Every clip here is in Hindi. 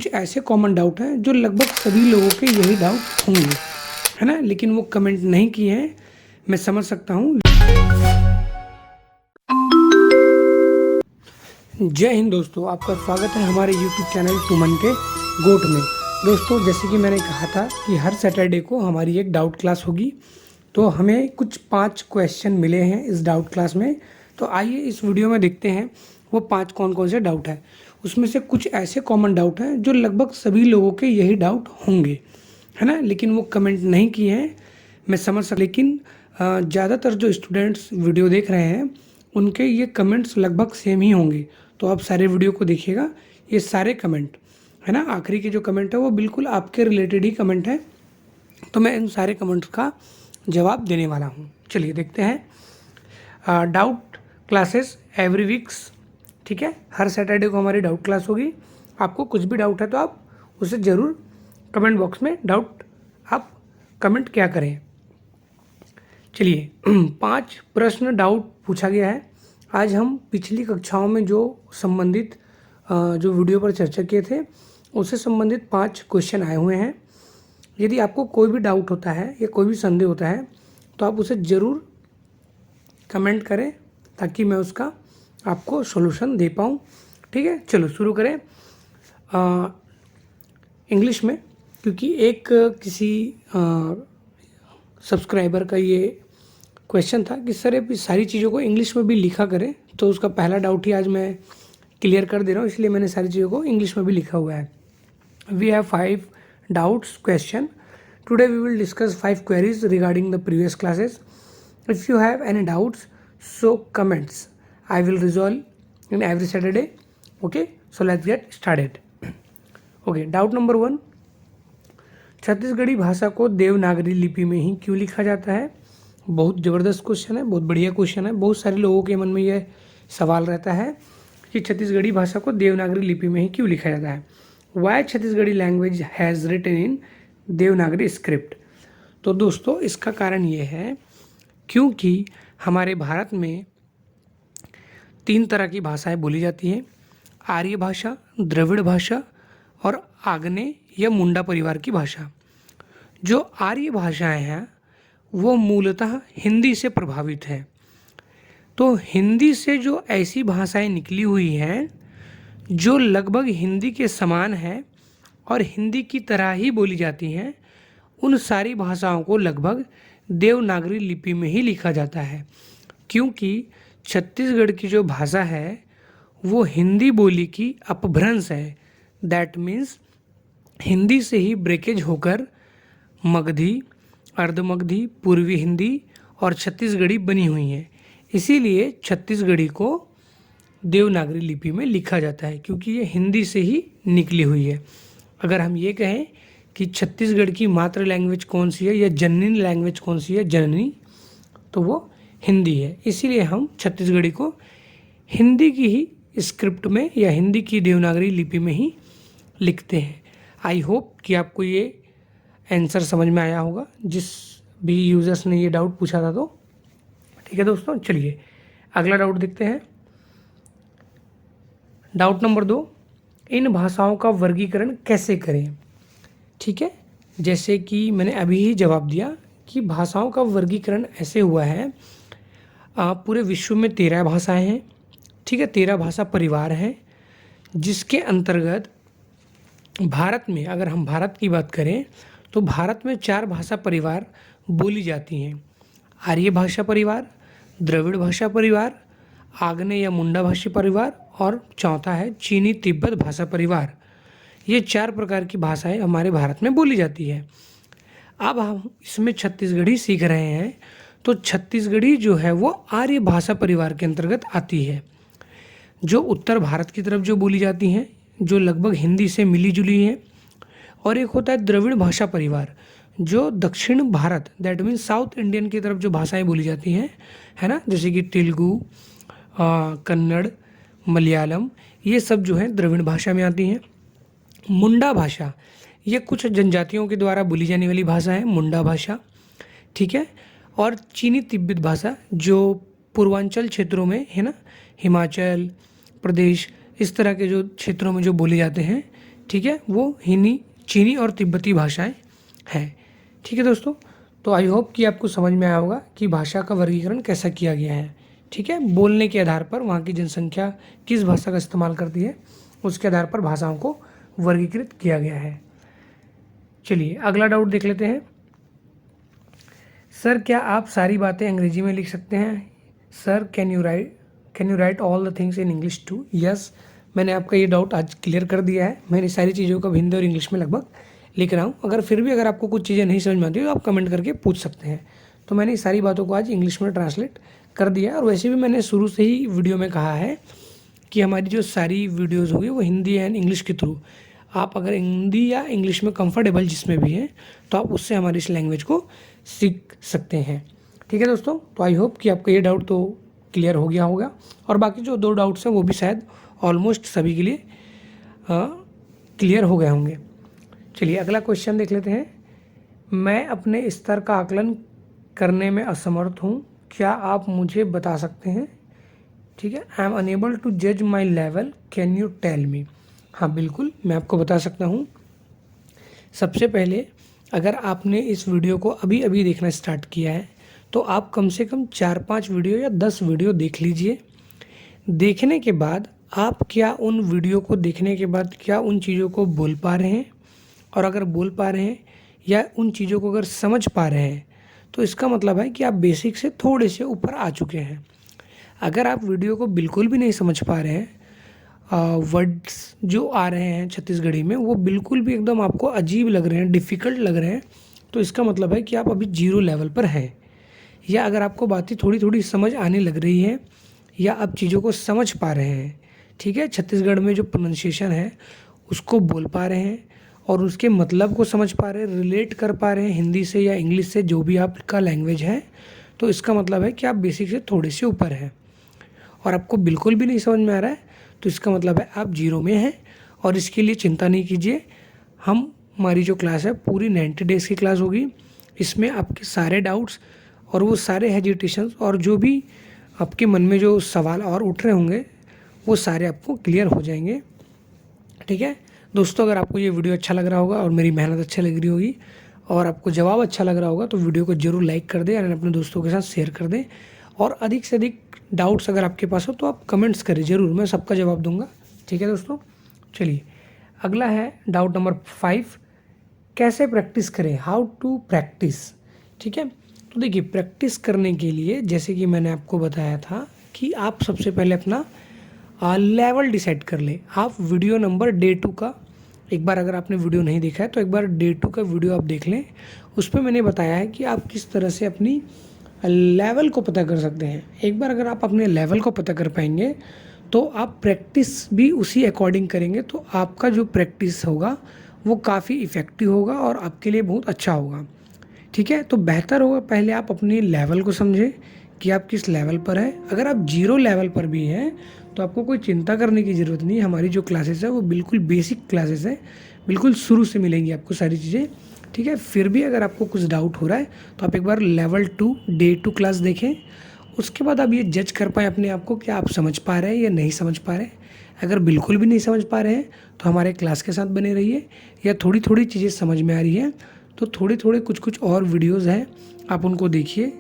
कुछ ऐसे कॉमन डाउट हैं जो लगभग सभी लोगों के यही डाउट होंगे, है ना, लेकिन वो कमेंट नहीं किए हैं, मैं समझ सकता हूँ। जय हिंद दोस्तों, आपका स्वागत है हमारे YouTube चैनल सुमन के गोट में। दोस्तों, जैसे कि मैंने कहा था कि हर सैटरडे को हमारी एक डाउट क्लास होगी, तो हमें कुछ 5 क्वेश्चन मिले हैं इस डाउट क्लास में। तो आइए इस वीडियो में देखते हैं वो 5 कौन कौन से डाउट हैं। उसमें से कुछ ऐसे कॉमन डाउट हैं जो लगभग सभी लोगों के यही डाउट होंगे, है ना, लेकिन वो कमेंट नहीं किए हैं, मैं समझ सकता। लेकिन ज़्यादातर जो स्टूडेंट्स वीडियो देख रहे हैं उनके ये कमेंट्स लगभग सेम ही होंगे, तो आप सारे वीडियो को देखिएगा। ये सारे कमेंट, है ना, आखिरी के जो कमेंट है वो बिल्कुल आपके रिलेटेड ही कमेंट है, तो मैं इन सारे कमेंट्स का जवाब देने वाला हूँ। चलिए देखते हैं। डाउट क्लासेस एवरी वीक्स, ठीक है, हर सैटरडे को हमारी डाउट क्लास होगी। आपको कुछ भी डाउट है तो आप उसे ज़रूर कमेंट बॉक्स में डाउट आप कमेंट क्या करें। चलिए 5 प्रश्न डाउट पूछा गया है। आज हम पिछली कक्षाओं में जो संबंधित जो वीडियो पर चर्चा किए थे उससे संबंधित 5 क्वेश्चन आए हुए हैं। यदि आपको कोई भी डाउट होता है या कोई भी संदेह होता है तो आप उसे ज़रूर कमेंट करें ताकि मैं उसका आपको सॉल्यूशन दे पाऊँ, ठीक है। चलो शुरू करें इंग्लिश में, क्योंकि एक किसी सब्सक्राइबर का ये क्वेश्चन था कि सर ये सारी चीज़ों को इंग्लिश में भी लिखा करें, तो उसका पहला डाउट ही आज मैं क्लियर कर दे रहा हूँ, इसलिए मैंने सारी चीज़ों को इंग्लिश में भी लिखा हुआ है। We have 5 doubts question. Today we will discuss 5 queries regarding the previous classes. If you have any doubts, so comments. I will resolve in every Saturday. Okay, so let's get started. Okay, doubt number 1. Chhattisgarhi भाषा को देवनागरी लिपि में ही क्यों लिखा जाता है? बहुत ज़बरदस्त क्वेश्चन है, बहुत बढ़िया क्वेश्चन है। बहुत सारे लोगों के मन में यह सवाल रहता है कि छत्तीसगढ़ी भाषा को देवनागरी लिपि में ही क्यों लिखा जाता है। Why Chhattisgarhi language has written in Devanagari script? तो दोस्तों इसका कारण ये है क्योंकि हमारे भारत में 3 तरह की भाषाएं बोली जाती हैं, आर्य भाषा, द्रविड़ भाषा और आग्नेय या मुंडा परिवार की भाषा। जो आर्य भाषाएं हैं वो मूलतः हिंदी से प्रभावित है। तो हिंदी से जो ऐसी भाषाएं निकली हुई हैं जो लगभग हिंदी के समान है और हिंदी की तरह ही बोली जाती हैं, उन सारी भाषाओं को लगभग देवनागरी लिपि में ही लिखा जाता है। क्योंकि छत्तीसगढ़ की जो भाषा है वो हिंदी बोली की अपभ्रंश है। दैट मीन्स हिंदी से ही ब्रेकेज होकर मगधी, अर्धमगधी, पूर्वी हिंदी और छत्तीसगढ़ी बनी हुई है। इसीलिए छत्तीसगढ़ी को देवनागरी लिपि में लिखा जाता है, क्योंकि ये हिंदी से ही निकली हुई है। अगर हम ये कहें कि छत्तीसगढ़ की मातृ लैंग्वेज कौन सी है या जननी लैंग्वेज कौन सी है, जननी, तो वो हिंदी है। इसीलिए हम छत्तीसगढ़ी को हिंदी की ही स्क्रिप्ट में या हिंदी की देवनागरी लिपि में ही लिखते हैं। आई होप कि आपको ये आंसर समझ में आया होगा, जिस भी यूज़र्स ने ये डाउट पूछा था। तो ठीक है दोस्तों, चलिए अगला डाउट देखते हैं। डाउट नंबर 2, इन भाषाओं का वर्गीकरण कैसे करें? ठीक है, जैसे कि मैंने अभी ही जवाब दिया कि भाषाओं का वर्गीकरण ऐसे हुआ है, पूरे विश्व में 13 भाषाएं हैं, ठीक है, 13 भाषा परिवार हैं, जिसके अंतर्गत भारत में, अगर हम भारत की बात करें तो भारत में 4 भाषा परिवार बोली जाती हैं। आर्य भाषा परिवार, द्रविड़ भाषा परिवार, आग्नेय या मुंडा भाषी परिवार और चौथा है चीनी तिब्बत भाषा परिवार। ये 4 प्रकार की भाषाएं हमारे भारत में बोली जाती है। अब हम इसमें छत्तीसगढ़ी सीख रहे हैं, तो छत्तीसगढ़ी जो है वो आर्य भाषा परिवार के अंतर्गत आती है, जो उत्तर भारत की तरफ जो बोली जाती हैं, जो लगभग हिंदी से मिली जुली हैं। और एक होता है द्रविड़ भाषा परिवार, जो दक्षिण Bharat, that means south Indian की तरफ जो भाषाएं बोली जाती हैं, है ना, जैसे कि तेलुगु, कन्नड़, मलयालम, ये सब जो है द्रविड़ भाषा में आती हैं। मुंडा भाषा, ये कुछ जनजातियों के द्वारा बोली जाने वाली भाषा है, मुंडा भाषा, ठीक है। और चीनी तिब्बत भाषा, जो पूर्वांचल क्षेत्रों में है ना, हिमाचल प्रदेश, इस तरह के जो क्षेत्रों में जो बोले जाते हैं, ठीक है, वो हिंदी, चीनी और तिब्बती भाषाएं हैं। ठीक है दोस्तों, तो आई होप कि आपको समझ में आया होगा कि भाषा का वर्गीकरण कैसा किया गया है। ठीक है, बोलने के आधार पर वहाँ की जनसंख्या किस भाषा का इस्तेमाल करती है, उसके आधार पर भाषाओं को वर्गीकृत किया गया है। चलिए अगला डाउट देख लेते हैं। सर क्या आप सारी बातें अंग्रेजी में लिख सकते हैं? Sir can you write all the things in English too? Yes, मैंने आपका ये डाउट आज क्लियर कर दिया है। मैंने सारी चीज़ों को हिंदी और इंग्लिश में लगभग लिख रहा हूँ। अगर फिर भी अगर आपको कुछ चीज़ें नहीं समझ में आती तो आप कमेंट करके पूछ सकते हैं। तो मैंने सारी बातों को आज इंग्लिश में ट्रांसलेट कर दिया। और वैसे भी मैंने शुरू से ही वीडियो में कहा है कि हमारी जो सारी वीडियोज़ होगी वो हिंदी एंड इंग्लिश के थ्रू, आप अगर हिंदी या इंग्लिश में कंफर्टेबल जिसमें भी हैं तो आप उससे हमारी इस लैंग्वेज को सीख सकते हैं। ठीक है दोस्तों, तो आई होप कि आपका ये डाउट तो क्लियर हो गया होगा, और बाकी जो 2 डाउट्स हैं वो भी शायद ऑलमोस्ट सभी के लिए क्लियर हो गए होंगे। चलिए अगला क्वेश्चन देख लेते हैं। मैं अपने स्तर का आकलन करने में असमर्थ हूँ, क्या आप मुझे बता सकते हैं? ठीक है, आई एम अनेबल टू जज my level, can you tell me? हाँ बिल्कुल, मैं आपको बता सकता हूँ। सबसे पहले अगर आपने इस वीडियो को अभी अभी देखना स्टार्ट किया है तो आप कम से कम 4-5 वीडियो या 10 वीडियो देख लीजिए। देखने के बाद आप क्या उन वीडियो को देखने के बाद क्या उन चीज़ों को बोल पा रहे हैं, और अगर बोल पा रहे हैं या उन चीज़ों को अगर समझ पा रहे हैं तो इसका मतलब है कि आप बेसिक से थोड़े से ऊपर आ चुके हैं। अगर आप वीडियो को बिल्कुल भी नहीं समझ पा रहे हैं, वर्ड्स जो आ रहे हैं छत्तीसगढ़ी में वो बिल्कुल भी एकदम आपको अजीब लग रहे हैं, डिफ़िकल्ट लग रहे हैं, तो इसका मतलब है कि आप अभी 0 लेवल पर हैं। या अगर आपको बातें थोड़ी थोड़ी समझ आने लग रही है या आप चीज़ों को समझ पा रहे हैं, ठीक है, छत्तीसगढ़ में जो प्रोनाउंसिएशन है उसको बोल पा रहे हैं और उसके मतलब को समझ पा रहे हैं, रिलेट कर पा रहे हैं हिंदी से या इंग्लिश से, जो भी आपका लैंग्वेज है, तो इसका मतलब है कि आप बेसिक से थोड़े से ऊपर हैं। और आपको बिल्कुल भी नहीं समझ में आ रहा है तो इसका मतलब है आप 0 में हैं। और इसके लिए चिंता नहीं कीजिए, हमारी जो क्लास है पूरी 90 डेज़ की क्लास होगी। इसमें आपके सारे डाउट्स और वो सारे हेजिटेशंस और जो भी आपके मन में जो सवाल और उठ रहे होंगे वो सारे आपको क्लियर हो जाएंगे। ठीक है दोस्तों, अगर आपको ये वीडियो अच्छा लग रहा होगा और मेरी मेहनत अच्छी लग रही होगी और आपको जवाब अच्छा लग रहा होगा तो वीडियो को ज़रूर लाइक कर दें और अपने दोस्तों के साथ शेयर कर दें। और अधिक से अधिक डाउट्स अगर आपके पास हो तो आप कमेंट्स करें ज़रूर, मैं सबका जवाब दूंगा। ठीक है दोस्तों, चलिए अगला है डाउट नंबर 5, कैसे प्रैक्टिस करें, हाउ टू प्रैक्टिस। ठीक है, तो देखिए प्रैक्टिस करने के लिए जैसे कि मैंने आपको बताया था कि आप सबसे पहले अपना लेवल डिसाइड कर ले। आप वीडियो नंबर डे 2 का, एक बार अगर आपने वीडियो नहीं देखा है तो एक बार डे 2 का वीडियो आप देख लें। उस पर मैंने बताया है कि आप किस तरह से अपनी लेवल को पता कर सकते हैं। एक बार अगर आप अपने लेवल को पता कर पाएंगे तो आप प्रैक्टिस भी उसी अकॉर्डिंग करेंगे तो आपका जो प्रैक्टिस होगा वो काफ़ी इफ़ेक्टिव होगा और आपके लिए बहुत अच्छा होगा। ठीक है, तो बेहतर होगा पहले आप अपनी लेवल को समझें कि आप किस लेवल पर हैं। अगर आप 0 लेवल पर भी हैं तो आपको कोई चिंता करने की ज़रूरत नहीं है। हमारी जो क्लासेस है वो बिल्कुल बेसिक क्लासेस है, बिल्कुल शुरू से मिलेंगी आपको सारी चीज़ें। ठीक है, फिर भी अगर आपको कुछ डाउट हो रहा है तो आप एक बार लेवल 2 डे 2 क्लास देखें। उसके बाद आप ये जज कर पाएँ अपने आप को कि आप समझ पा रहे हैं या नहीं समझ पा रहे हैं। अगर बिल्कुल भी नहीं समझ पा रहे हैं तो हमारे क्लास के साथ बने रहिए, या थोड़ी थोड़ी चीज़ें समझ में आ रही हैं तो थोड़े थोड़े कुछ कुछ और वीडियोज़ हैं आप उनको देखिए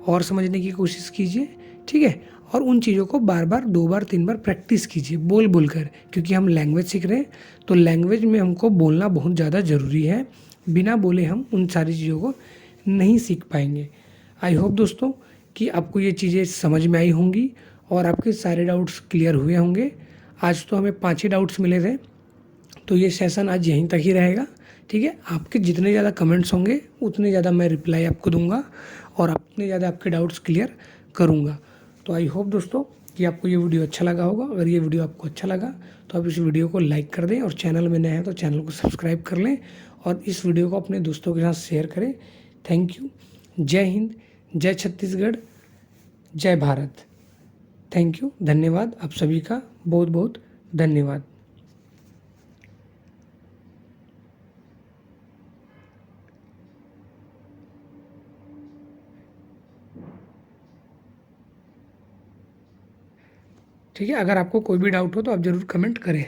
और समझने की कोशिश कीजिए। ठीक है, और उन चीज़ों को बार बार 2 बार 3 बार प्रैक्टिस कीजिए बोल बोल कर, क्योंकि हम लैंग्वेज सीख रहे हैं तो लैंग्वेज में हमको बोलना बहुत ज़्यादा ज़रूरी है। बिना बोले हम उन सारी चीज़ों को नहीं सीख पाएंगे। आई होप दोस्तों कि आपको ये चीज़ें समझ में आई होंगी और आपके सारे डाउट्स क्लियर हुए होंगे। आज तो हमें 5 ही डाउट्स मिले थे, तो ये सेशन आज यहीं तक ही रहेगा। ठीक है, आपके जितने ज़्यादा कमेंट्स होंगे उतने ज़्यादा मैं रिप्लाई आपको दूंगा और उतने ज़्यादा आपके डाउट्स क्लियर करूँगा। तो आई होप दोस्तों कि आपको ये वीडियो अच्छा लगा होगा। अगर ये वीडियो आपको अच्छा लगा तो आप इस वीडियो को लाइक कर दें और चैनल में नए हैं तो चैनल को सब्सक्राइब कर लें और इस वीडियो को अपने दोस्तों के साथ शेयर करें। Thank you. जय हिंद, जय छत्तीसगढ़, जय भारत। थैंक यू, धन्यवाद। आप सभी का बहुत बहुत धन्यवाद। ठीक है, अगर आपको कोई भी डाउट हो तो आप ज़रूर कमेंट करें।